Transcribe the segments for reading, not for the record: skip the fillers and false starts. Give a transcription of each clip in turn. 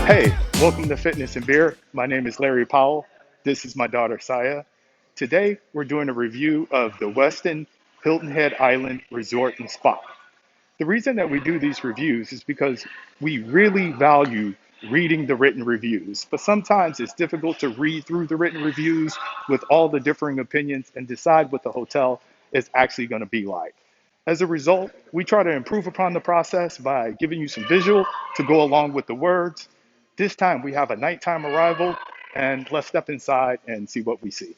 Hey, welcome to Fitness and Beer. My name is Larry Powell. This is my daughter Saya. Today we're doing a review of the Westin Hilton Head Island Resort and Spa. The reason that we do these reviews is because we really value reading the written reviews, but sometimes it's difficult to read through the written reviews with all the differing opinions and decide what the hotel is actually going to be like. As a result, we try to improve upon the process by giving you some visual to go along with the words. This time we have a nighttime arrival, and let's step inside and see what we see.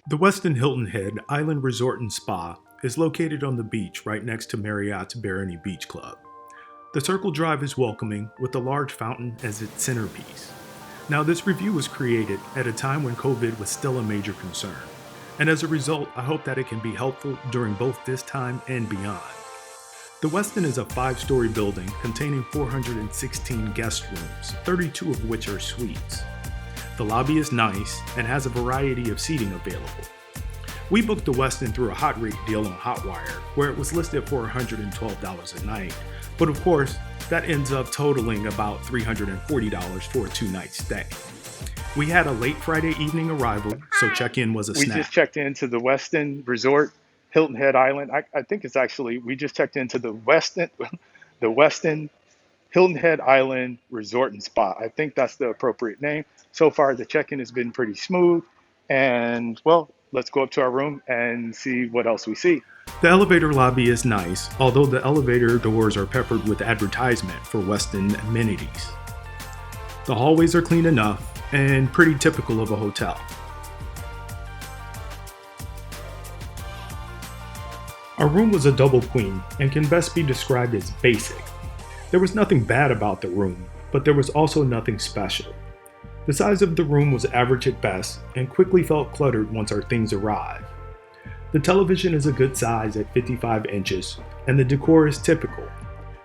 The Westin Hilton Head Island Resort and Spa is located on the beach right next to Marriott's Barony Beach Club. The Circle Drive is welcoming with a large fountain as its centerpiece. Now, this review was created at a time when COVID was still a major concern, and as a result, I hope that it can be helpful during both this time and beyond. The Westin is a 5-story building containing 416 guest rooms, 32 of which are suites. The lobby is nice and has a variety of seating available. We booked the Westin through a hot rate deal on Hotwire, where it was listed for $112 a night, but of course, that ends up totaling about $340 for a 2-night stay. We had a late Friday evening arrival, so check-in was a We snap. just checked into the Westin Resort, Hilton Head Island. I think it's actually, we just checked into the Westin Hilton Head Island Resort and Spa. I think that's the appropriate name. So far, the check-in has been pretty smooth. And well, let's go up to our room and see what else we see. The elevator lobby is nice, although the elevator doors are peppered with advertisement for Westin amenities. The hallways are clean enough and pretty typical of a hotel. Our room was a double queen and can best be described as basic. There was nothing bad about the room, but there was also nothing special. The size of the room was average at best and quickly felt cluttered once our things arrived. The television is a good size at 55 inches, and the decor is typical.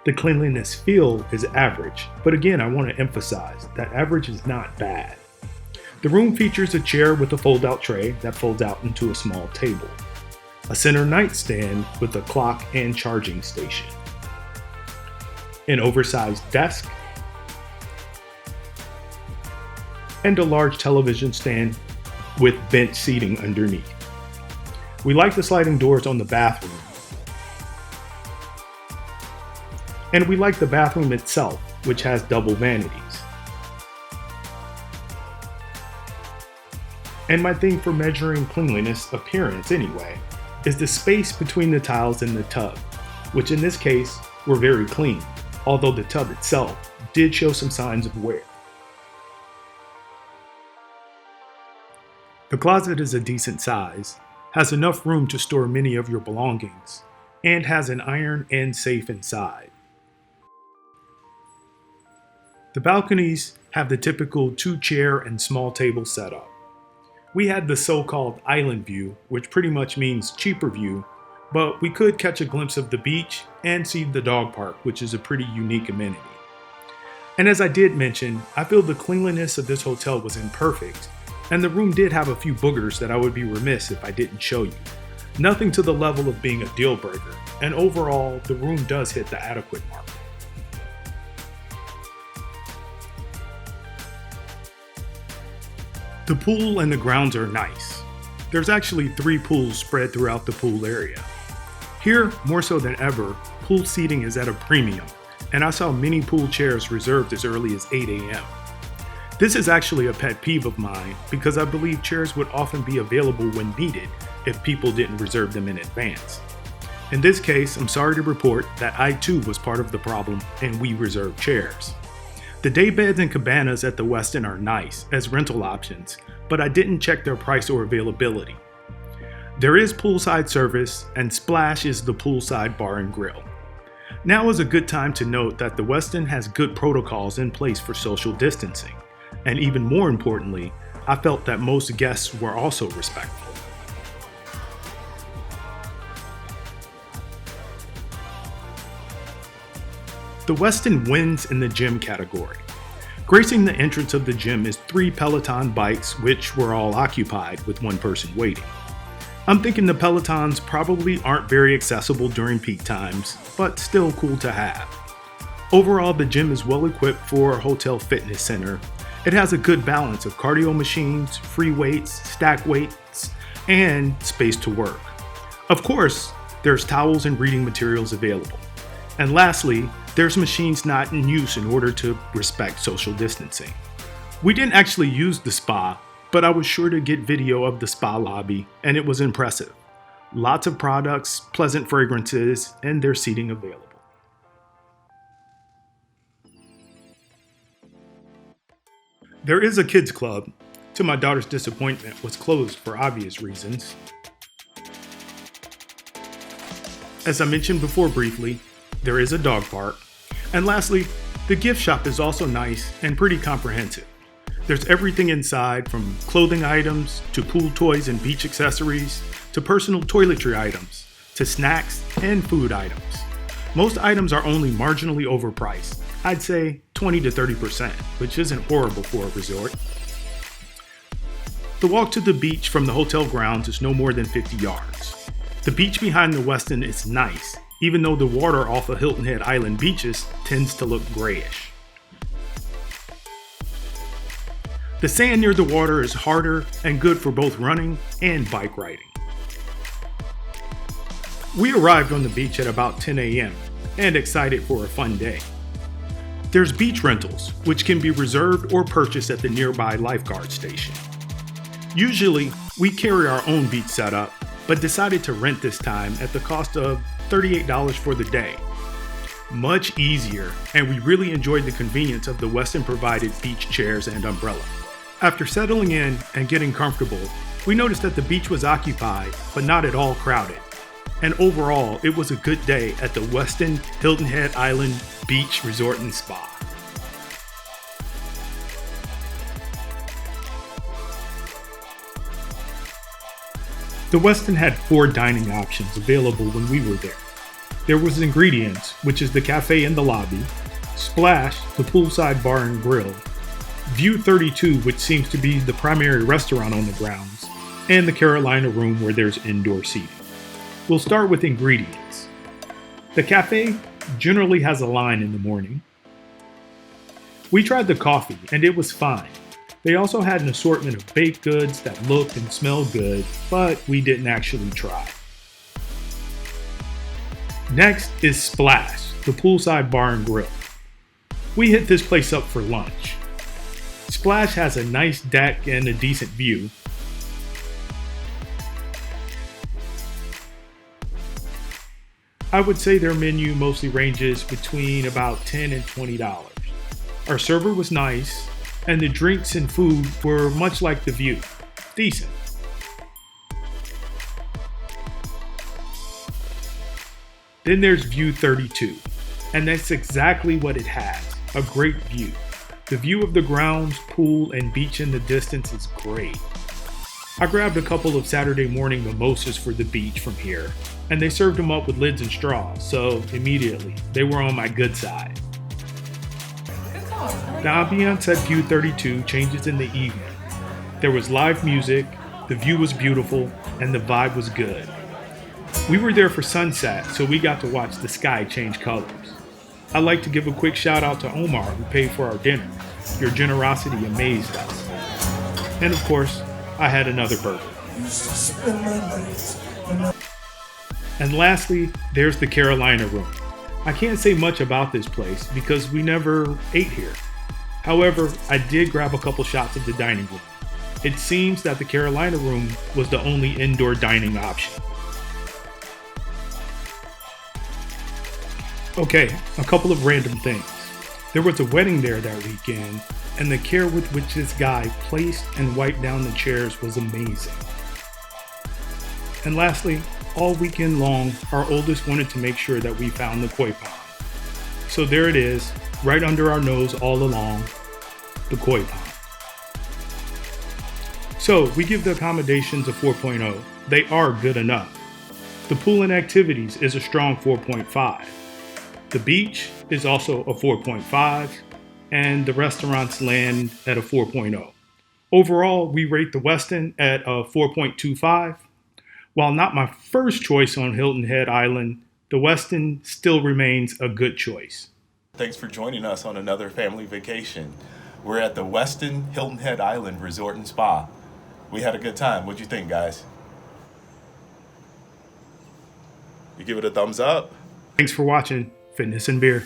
The cleanliness feel is average, but again, I want to emphasize that average is not bad. The room features a chair with a fold-out tray that folds out into a small table, a center nightstand with a clock and charging station, an oversized desk, and a large television stand with bench seating underneath. We like the sliding doors on the bathroom, and we like the bathroom itself, which has double vanities. And my thing for measuring cleanliness appearance anyway is the space between the tiles and the tub, which in this case were very clean, although the tub itself did show some signs of wear. The closet is a decent size, has enough room to store many of your belongings, and has an iron and safe inside. The balconies have the typical 2-chair and small table setup. We had the so-called island view, which pretty much means cheaper view, but we could catch a glimpse of the beach and see the dog park, which is a pretty unique amenity. And as I did mention, I feel the cleanliness of this hotel was imperfect, and the room did have a few boogers that I would be remiss if I didn't show you. Nothing to the level of being a deal breaker, and overall, the room does hit the adequate mark. The pool and the grounds are nice. There's actually 3 pools spread throughout the pool area. Here, more so than ever, pool seating is at a premium, and I saw many pool chairs reserved as early as 8 a.m. This is actually a pet peeve of mine because I believe chairs would often be available when needed if people didn't reserve them in advance. In this case, I'm sorry to report that I too was part of the problem and we reserved chairs. The day beds and cabanas at the Westin are nice as rental options, but I didn't check their price or availability. There is poolside service, and Splash is the poolside bar and grill. Now is a good time to note that the Westin has good protocols in place for social distancing, and even more importantly, I felt that most guests were also respectful. The Westin wins in the gym category. Gracing the entrance of the gym is 3 Peloton bikes, which were all occupied with one person waiting. I'm thinking the Pelotons probably aren't very accessible during peak times, but still cool to have. Overall, the gym is well equipped for a hotel fitness center. It has a good balance of cardio machines, free weights, stack weights, and space to work. Of course, there's towels and reading materials available. And lastly, there's machines not in use in order to respect social distancing. We didn't actually use the spa, but I was sure to get video of the spa lobby, and it was impressive. Lots of products, pleasant fragrances, and there's seating available. There is a kids club. To my daughter's disappointment, was closed for obvious reasons. As I mentioned before briefly, there is a dog park. And lastly, the gift shop is also nice and pretty comprehensive. There's everything inside, from clothing items to pool toys and beach accessories to personal toiletry items to snacks and food items. Most items are only marginally overpriced. I'd say 20 to 30%, which isn't horrible for a resort. The walk to the beach from the hotel grounds is no more than 50 yards. The beach behind the Westin is nice, even though the water off of Hilton Head Island beaches tends to look grayish. The sand near the water is harder and good for both running and bike riding. We arrived on the beach at about 10 a.m. and excited for a fun day. There's beach rentals, which can be reserved or purchased at the nearby lifeguard station. Usually, we carry our own beach setup, but decided to rent this time at the cost of $38 for the day. Much easier, and we really enjoyed the convenience of the Westin provided beach chairs and umbrella. After settling in and getting comfortable, we noticed that the beach was occupied, but not at all crowded. And overall, it was a good day at the Westin Hilton Head Island Beach Resort and Spa. The Westin had 4 dining options available when we were there. There was Ingredients, which is the cafe in the lobby, Splash, the poolside bar and grill, View 32, which seems to be the primary restaurant on the grounds, and the Carolina Room where there's indoor seating. We'll start with Ingredients. The cafe generally has a line in the morning. We tried the coffee and it was fine. They also had an assortment of baked goods that looked and smelled good, but we didn't actually try. Next is Splash, the poolside bar and grill. We hit this place up for lunch. Splash has a nice deck and a decent view. I would say their menu mostly ranges between about $10 and $20. Our server was nice, and the drinks and food were much like the View. Decent. Then there's View 32, and that's exactly what it has, a great view. The view of the grounds, pool, and beach in the distance is great. I grabbed a couple of Saturday morning mimosas for the beach from here, and they served them up with lids and straws, so immediately they were on my good side. The ambiance at View 32 changes in the evening. There was live music, the view was beautiful, and the vibe was good. We were there for sunset, so we got to watch the sky change colors. I'd like to give a quick shout out to Omar, who paid for our dinner. Your generosity amazed us. And of course, I had another burger. And lastly, there's the Carolina Room. I can't say much about this place because we never ate here. However, I did grab a couple shots of the dining room. It seems that the Carolina Room was the only indoor dining option. Okay, a couple of random things. There was a wedding there that weekend, and the care with which this guy placed and wiped down the chairs was amazing. And lastly, all weekend long, our oldest wanted to make sure that we found the koi pond. So there it is, right under our nose all along, the koi pond. So we give the accommodations a 4.0. They are good enough. The pool and activities is a strong 4.5. The beach is also a 4.5, and the restaurants land at a 4.0. Overall, we rate the Westin at a 4.25. While not my first choice on Hilton Head Island, the Westin still remains a good choice. Thanks for joining us on another family vacation. We're at the Westin Hilton Head Island Resort and Spa. We had a good time. What'd you think, guys? You give it a thumbs up? Thanks for watching Fitness and Beer.